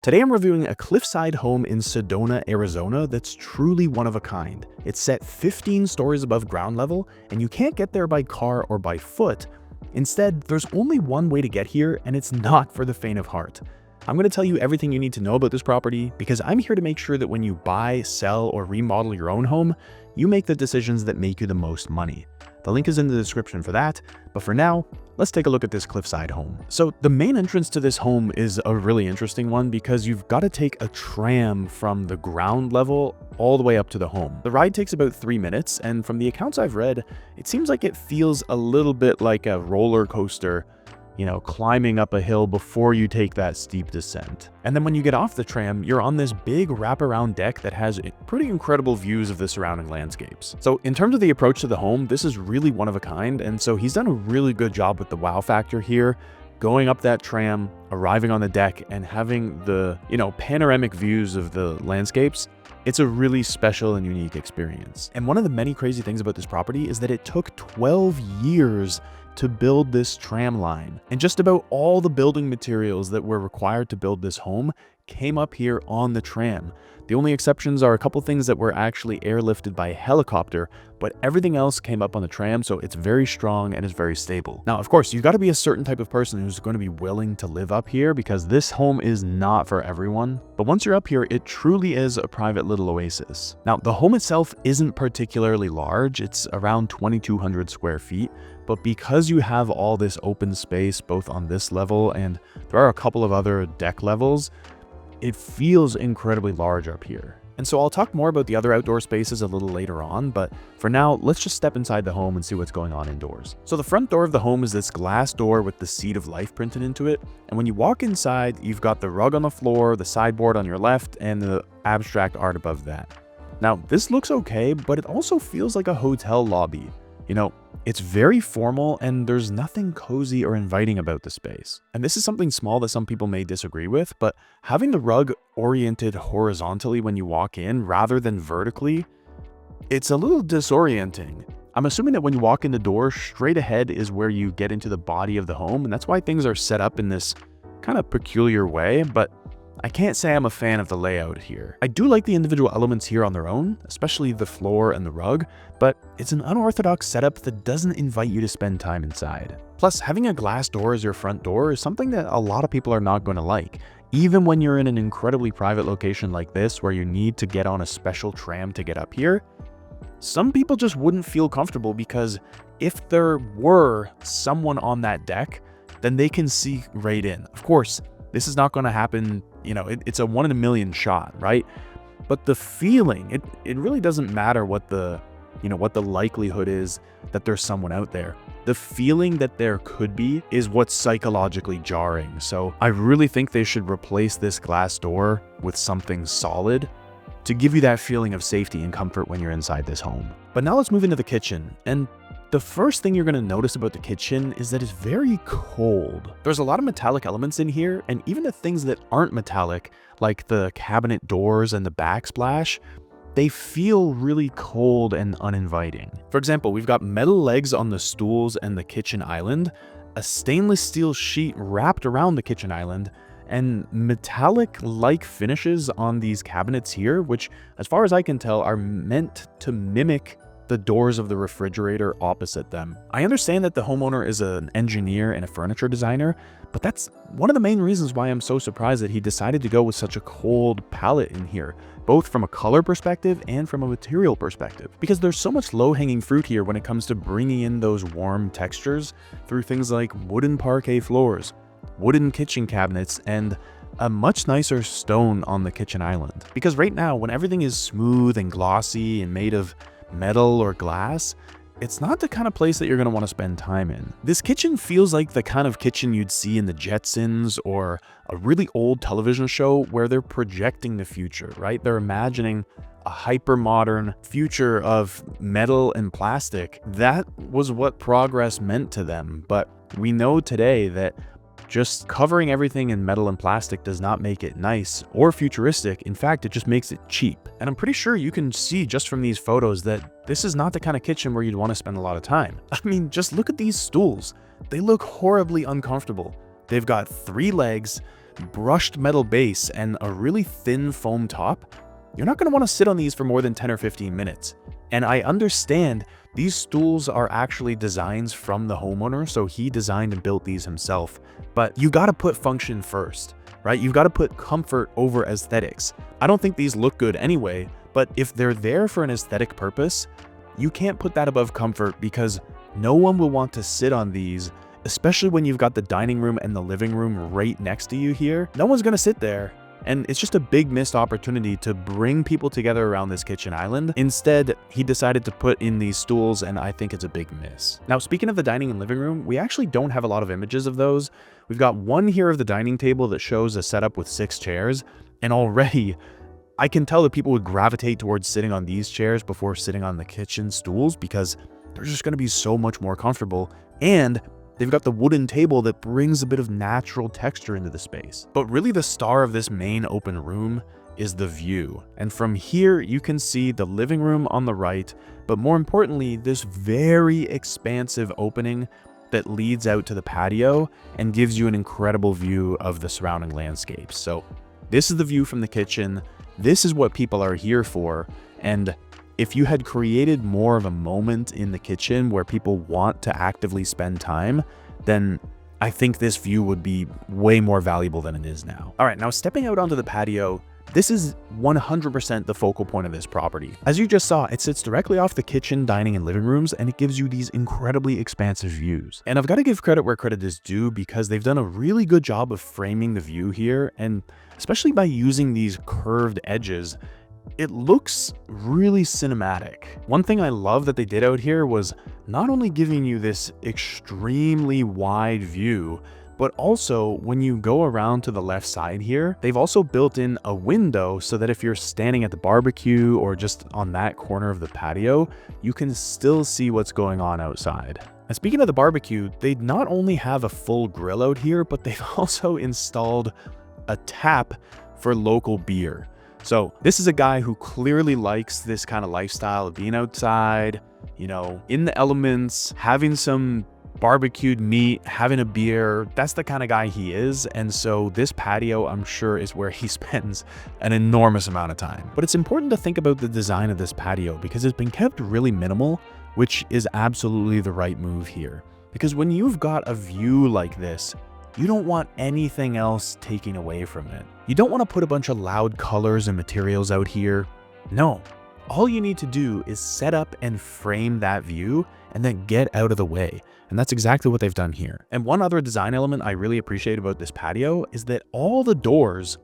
Today I'm reviewing a cliffside home in Sedona, Arizona that's truly one of a kind. It's set 15 stories above ground level, and you can't get there by car or by foot. Instead, there's only one way to get here, and it's not for the faint of heart. I'm going to tell you everything you need to know about this property because I'm here to make sure that when you buy, sell, or remodel your own home, you make the decisions that make you the most money. The link is in the description for that, but for now, let's take a look at this cliffside home. So the main entrance to this home is a really interesting one because you've got to take a tram from the ground level all the way up to the home. The ride takes about 3 minutes, and from the accounts I've read, it seems like it feels a little bit like a roller coaster, climbing up a hill before you take that steep descent. And then when you get off the tram, you're on this big wraparound deck that has pretty incredible views of the surrounding landscapes. So in terms of the approach to the home, this is really one of a kind, and so he's done a really good job with the wow factor here, going up that tram, arriving on the deck, and having the, panoramic views of the landscapes. It's a really special and unique experience. And one of the many crazy things about this property is that it took 12 years to build this tram line. And just about all the building materials that were required to build this home came up here on the tram. The only exceptions are a couple things that were actually airlifted by helicopter, but everything else came up on the tram, so it's very strong and is very stable. Now, of course, you've got to be a certain type of person who's going to be willing to live up here because this home is not for everyone. But once you're up here, it truly is a private little oasis. Now, the home itself isn't particularly large. It's around 2,200 square feet, but because you have all this open space both on this level and there are a couple of other deck levels, it feels incredibly large up here. And so I'll talk more about the other outdoor spaces a little later on, but for now, let's just step inside the home and see what's going on indoors. So the front door of the home is this glass door with the Seed of Life printed into it. And when you walk inside, you've got the rug on the floor, the sideboard on your left, and the abstract art above that. Now, this looks okay, but it also feels like a hotel lobby. It's very formal and there's nothing cozy or inviting about the space. And this is something small that some people may disagree with, but having the rug oriented horizontally when you walk in rather than vertically, it's a little disorienting. I'm assuming that when you walk in the door, straight ahead is where you get into the body of the home, and that's why things are set up in this kind of peculiar way, but I can't say I'm a fan of the layout here. I do like the individual elements here on their own, especially the floor and the rug, but it's an unorthodox setup that doesn't invite you to spend time inside. Plus, having a glass door as your front door is something that a lot of people are not going to like, even when you're in an incredibly private location like this where you need to get on a special tram to get up here. Some people just wouldn't feel comfortable because if there were someone on that deck, then they can see right in. Of course, this is not going to happen, it's a 1 in a million shot, right? But the feeling, it really doesn't matter what the likelihood is that there's someone out there. The feeling that there could be is what's psychologically jarring. So I really think they should replace this glass door with something solid to give you that feeling of safety and comfort when you're inside this home. But now let's move into the kitchen. And the first thing you're going to notice about the kitchen is that it's very cold. There's a lot of metallic elements in here, and even the things that aren't metallic, like the cabinet doors and the backsplash, they feel really cold and uninviting. For example, we've got metal legs on the stools and the kitchen island, a stainless steel sheet wrapped around the kitchen island, and metallic-like finishes on these cabinets here, which, as far as I can tell, are meant to mimic the doors of the refrigerator opposite them. I understand that the homeowner is an engineer and a furniture designer, but that's one of the main reasons why I'm so surprised that he decided to go with such a cold palette in here, both from a color perspective and from a material perspective. Because there's so much low-hanging fruit here when it comes to bringing in those warm textures through things like wooden parquet floors, wooden kitchen cabinets, and a much nicer stone on the kitchen island. Because right now, when everything is smooth and glossy and made of metal or glass, it's not the kind of place that you're going to want to spend time in. This kitchen feels like the kind of kitchen you'd see in the Jetsons or a really old television show where they're projecting the future, right? They're imagining a hyper-modern future of metal and plastic. That was what progress meant to them, but we know today that just covering everything in metal and plastic does not make it nice or futuristic. In fact, it just makes it cheap. And I'm pretty sure you can see just from these photos that this is not the kind of kitchen where you'd want to spend a lot of time. I mean, just look at these stools. They look horribly uncomfortable. They've got 3 legs. brushed metal base and a really thin foam top, you're not going to want to sit on these for more than 10 or 15 minutes. And I understand these stools are actually designs from the homeowner, so he designed and built these himself. But you got to put function first, right? You've got to put comfort over aesthetics. I don't think these look good anyway, but if they're there for an aesthetic purpose, you can't put that above comfort, because no one will want to sit on these, especially when you've got the dining room and the living room right next to you here. No one's going to sit there. And it's just a big missed opportunity to bring people together around this kitchen island. Instead, he decided to put in these stools, and I think it's a big miss. Now, speaking of the dining and living room, we actually don't have a lot of images of those. We've got one here of the dining table that shows a setup with 6 chairs, and already I can tell that people would gravitate towards sitting on these chairs before sitting on the kitchen stools, because they're just going to be so much more comfortable, and they've got the wooden table that brings a bit of natural texture into the space. But really the star of this main open room is the view. And from here, you can see the living room on the right, but more importantly, this very expansive opening that leads out to the patio and gives you an incredible view of the surrounding landscapes. So this is the view from the kitchen. This is what people are here for. And if you had created more of a moment in the kitchen where people want to actively spend time, then I think this view would be way more valuable than it is now. All right, now stepping out onto the patio, this is 100% the focal point of this property. As you just saw, it sits directly off the kitchen, dining, and living rooms, and it gives you these incredibly expansive views. And I've got to give credit where credit is due, because they've done a really good job of framing the view here, and especially by using these curved edges, it looks really cinematic. One thing I love that they did out here was not only giving you this extremely wide view, but also when you go around to the left side here, they've also built in a window so that if you're standing at the barbecue or just on that corner of the patio, you can still see what's going on outside. And speaking of the barbecue, they not only have a full grill out here, but they've also installed a tap for local beer. So this is a guy who clearly likes this kind of lifestyle of being outside, you know, in the elements, having some barbecued meat, having a beer. That's the kind of guy he is. And so this patio, I'm sure, is where he spends an enormous amount of time. But it's important to think about the design of this patio, because it's been kept really minimal, which is absolutely the right move here. Because when you've got a view like this, you don't want anything else taking away from it. You don't want to put a bunch of loud colors and materials out here. No, all you need to do is set up and frame that view and then get out of the way. And that's exactly what they've done here. And one other design element I really appreciate about this patio is that all the doors,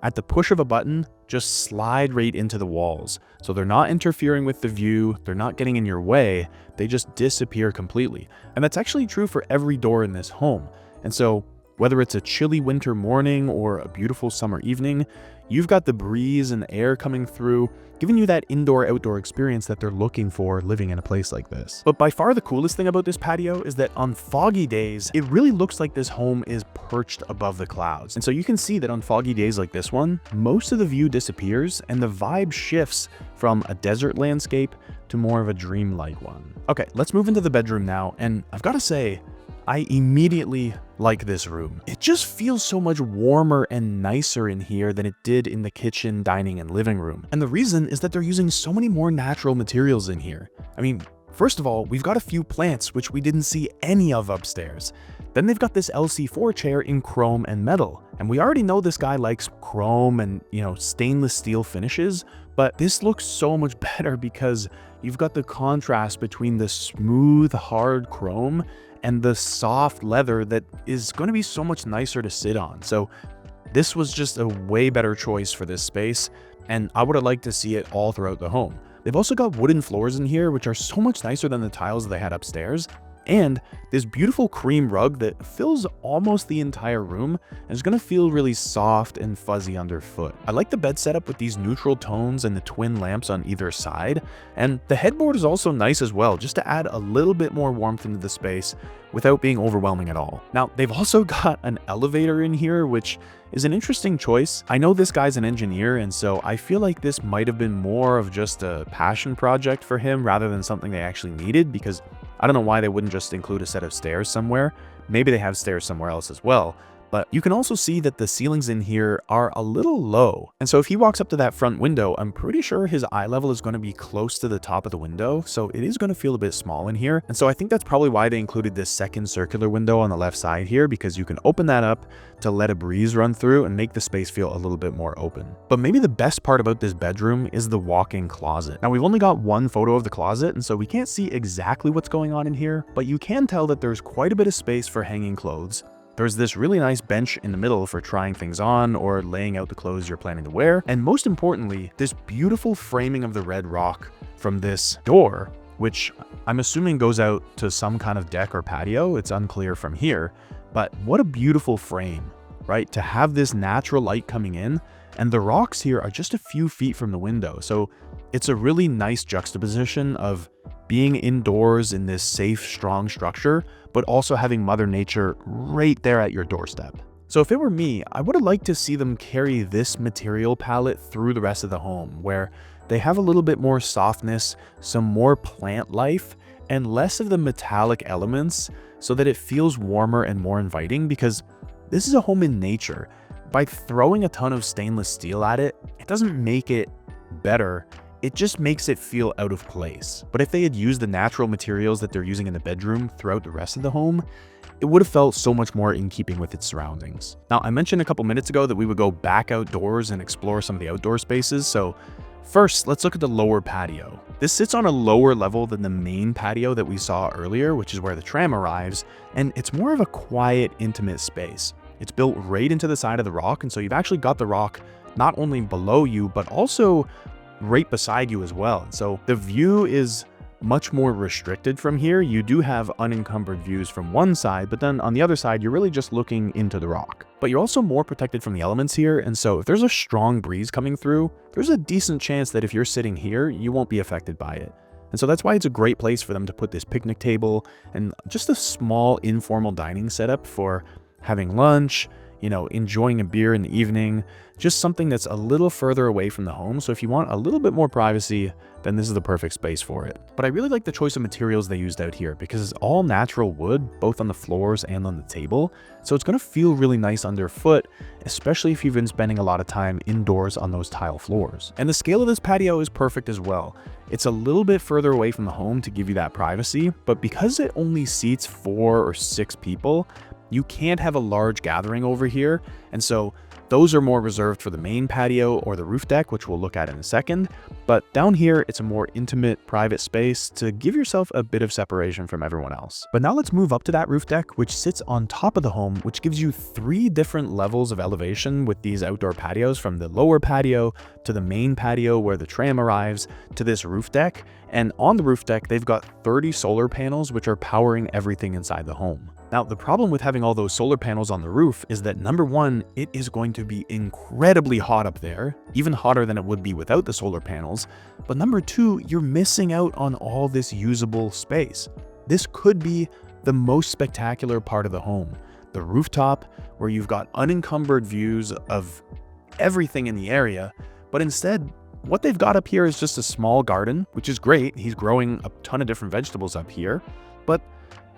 at the push of a button, just slide right into the walls. So they're not interfering with the view, they're not getting in your way, they just disappear completely. And that's actually true for every door in this home. And so whether it's a chilly winter morning or a beautiful summer evening, you've got the breeze and air coming through, giving you that indoor-outdoor experience that they're looking for living in a place like this. But by far the coolest thing about this patio is that on foggy days, it really looks like this home is perched above the clouds. And so you can see that on foggy days like this one, most of the view disappears and the vibe shifts from a desert landscape to more of a dreamlike one. Okay, let's move into the bedroom now, and I've got to say, I immediately like this room. It just feels so much warmer and nicer in here than it did in the kitchen, dining, and living room. And the reason is that they're using so many more natural materials in here. I mean, first of all, we've got a few plants, which we didn't see any of upstairs. Then they've got this LC4 chair in chrome and metal. And we already know this guy likes chrome and, stainless steel finishes, but this looks so much better because you've got the contrast between the smooth, hard chrome and the soft leather that is going to be so much nicer to sit on. So this was just a way better choice for this space, and I would have liked to see it all throughout the home. They've also got wooden floors in here, which are so much nicer than the tiles they had upstairs, and this beautiful cream rug that fills almost the entire room and is going to feel really soft and fuzzy underfoot. I like the bed setup with these neutral tones and the twin lamps on either side, and the headboard is also nice as well, just to add a little bit more warmth into the space without being overwhelming at all. Now, they've also got an elevator in here, which is an interesting choice. I know this guy's an engineer, and so I feel like this might have been more of just a passion project for him rather than something they actually needed, because I don't know why they wouldn't just include a set of stairs somewhere. Maybe they have stairs somewhere else as well, But you can also see that the ceilings in here are a little low. And so if he walks up to that front window, I'm pretty sure his eye level is going to be close to the top of the window. So it is going to feel a bit small in here. And so I think that's probably why they included this second circular window on the left side here, because you can open that up to let a breeze run through and make the space feel a little bit more open. But maybe the best part about this bedroom is the walk-in closet. Now, we've only got one photo of the closet, and so we can't see exactly what's going on in here, but you can tell that there's quite a bit of space for hanging clothes. There's this really nice bench in the middle for trying things on or laying out the clothes you're planning to wear. And most importantly, this beautiful framing of the red rock from this door, which I'm assuming goes out to some kind of deck or patio. It's unclear from here, but what a beautiful frame, right? To have this natural light coming in, and the rocks here are just a few feet from the window. So it's a really nice juxtaposition of being indoors in this safe, strong structure, but also having Mother Nature right there at your doorstep. So if it were me, I would have liked to see them carry this material palette through the rest of the home, where they have a little bit more softness, some more plant life, and less of the metallic elements so that it feels warmer and more inviting, because this is a home in nature. By throwing a ton of stainless steel at it, it doesn't make it better. It just makes it feel out of place. But if they had used the natural materials that they're using in the bedroom throughout the rest of the home, it would have felt so much more in keeping with its surroundings. Now, I mentioned a couple minutes ago that we would go back outdoors and explore some of the outdoor spaces. So first, let's look at the lower patio. This sits on a lower level than the main patio that we saw earlier, which is where the tram arrives, and it's more of a quiet, intimate space. It's built right into the side of the rock, and so you've actually got the rock not only below you, but also right beside you as well. So the view is much more restricted from here. You do have unencumbered views from one side, but then on the other side, you're really just looking into the rock. But you're also more protected from the elements here, and so if there's a strong breeze coming through, there's a decent chance that if you're sitting here, you won't be affected by it. And so that's why it's a great place for them to put this picnic table and just a small informal dining setup for having lunch, enjoying a beer in the evening, just something that's a little further away from the home. So if you want a little bit more privacy, then this is the perfect space for it. But I really like the choice of materials they used out here, because it's all natural wood, both on the floors and on the table. So it's going to feel really nice underfoot, especially if you've been spending a lot of time indoors on those tile floors. And the scale of this patio is perfect as well. It's a little bit further away from the home to give you that privacy, but because it only seats 4 or 6 people, you can't have a large gathering over here, and so those are more reserved for the main patio or the roof deck, which we'll look at in a second. But down here, it's a more intimate, private space to give yourself a bit of separation from everyone else. But now let's move up to that roof deck, which sits on top of the home, which gives you 3 different levels of elevation with these outdoor patios, from the lower patio to the main patio where the tram arrives to this roof deck. And on the roof deck, they've got 30 solar panels, which are powering everything inside the home. Now, the problem with having all those solar panels on the roof is that, number one, it is going to be incredibly hot up there, even hotter than it would be without the solar panels. But number two, you're missing out on all this usable space. This could be the most spectacular part of the home, the rooftop, where you've got unencumbered views of everything in the area. But instead, what they've got up here is just a small garden, which is great. He's growing a ton of different vegetables up here, but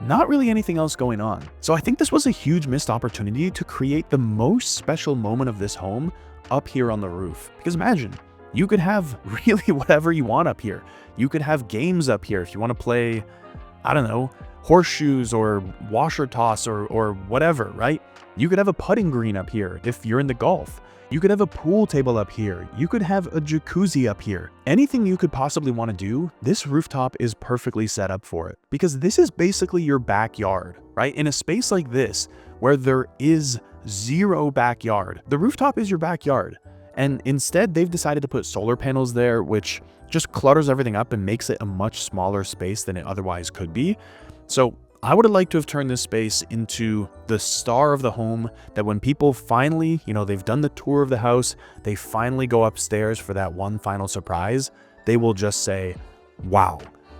not really anything else going on. So I think this was a huge missed opportunity to create the most special moment of this home up here on the roof. Because imagine, you could have really whatever you want up here. You could have games up here if you want to play, I don't know, horseshoes or washer toss or whatever, right? You could have a putting green up here if you're into golf. You could have a pool table up here. You could have a jacuzzi up here. Anything you could possibly want to do, this rooftop is perfectly set up for it. Because this is basically your backyard, right? In a space like this, where there is zero backyard, the rooftop is your backyard. And instead, they've decided to put solar panels there, which just clutters everything up and makes it a much smaller space than it otherwise could be. So I would have liked to have turned this space into the star of the home, that when people finally, they've done the tour of the house, they finally go upstairs for that one final surprise, they will just say, wow,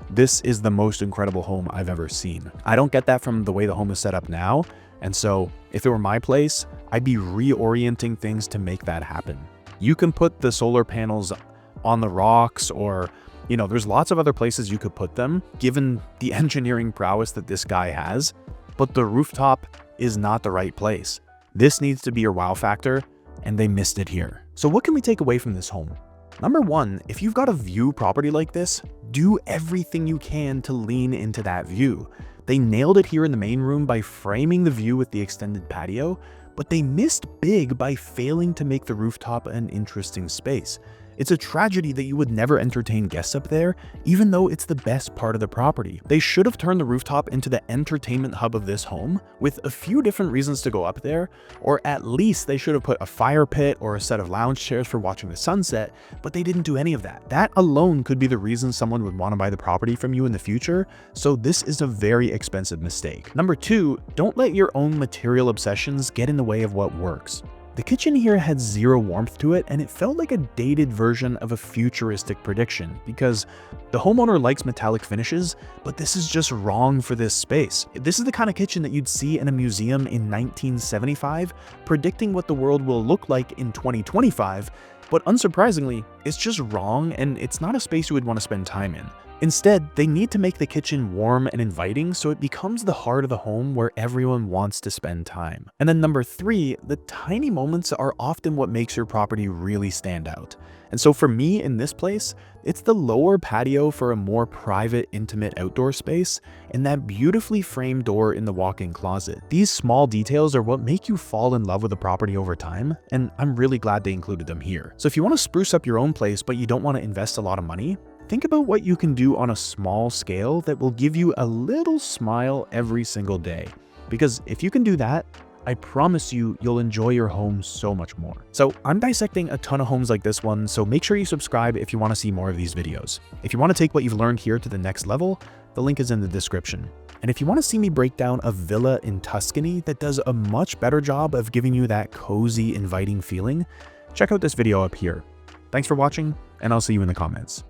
this is the most incredible home I've ever seen. I don't get that from the way the home is set up now. And so if it were my place, I'd be reorienting things to make that happen. You can put the solar panels on the rocks, or there's lots of other places you could put them, given the engineering prowess that this guy has, but the rooftop is not the right place. This needs to be your wow factor, and they missed it here. So what can we take away from this home? Number one, if you've got a view property like this, do everything you can to lean into that view. They nailed it here in the main room by framing the view with the extended patio, but they missed big by failing to make the rooftop an interesting space. It's a tragedy that you would never entertain guests up there, even though it's the best part of the property. They should have turned the rooftop into the entertainment hub of this home, with a few different reasons to go up there, or at least they should have put a fire pit or a set of lounge chairs for watching the sunset, but they didn't do any of that. That alone could be the reason someone would want to buy the property from you in the future, so this is a very expensive mistake. Number two, don't let your own material obsessions get in the way of what works. The kitchen here had zero warmth to it, and it felt like a dated version of a futuristic prediction because the homeowner likes metallic finishes, but this is just wrong for this space. This is the kind of kitchen that you'd see in a museum in 1975, predicting what the world will look like in 2025, but unsurprisingly, it's just wrong and it's not a space you would want to spend time in. Instead, they need to make the kitchen warm and inviting so it becomes the heart of the home where everyone wants to spend time. And then number three, the tiny moments are often what makes your property really stand out. And so for me in this place, it's the lower patio for a more private, intimate outdoor space and that beautifully framed door in the walk-in closet. These small details are what make you fall in love with the property over time, and I'm really glad they included them here. So if you want to spruce up your own place but you don't want to invest a lot of money, think about what you can do on a small scale that will give you a little smile every single day. Because if you can do that, I promise you, you'll enjoy your home so much more. So I'm dissecting a ton of homes like this one, so make sure you subscribe if you want to see more of these videos. If you want to take what you've learned here to the next level, the link is in the description. And if you want to see me break down a villa in Tuscany that does a much better job of giving you that cozy, inviting feeling, check out this video up here. Thanks for watching, and I'll see you in the comments.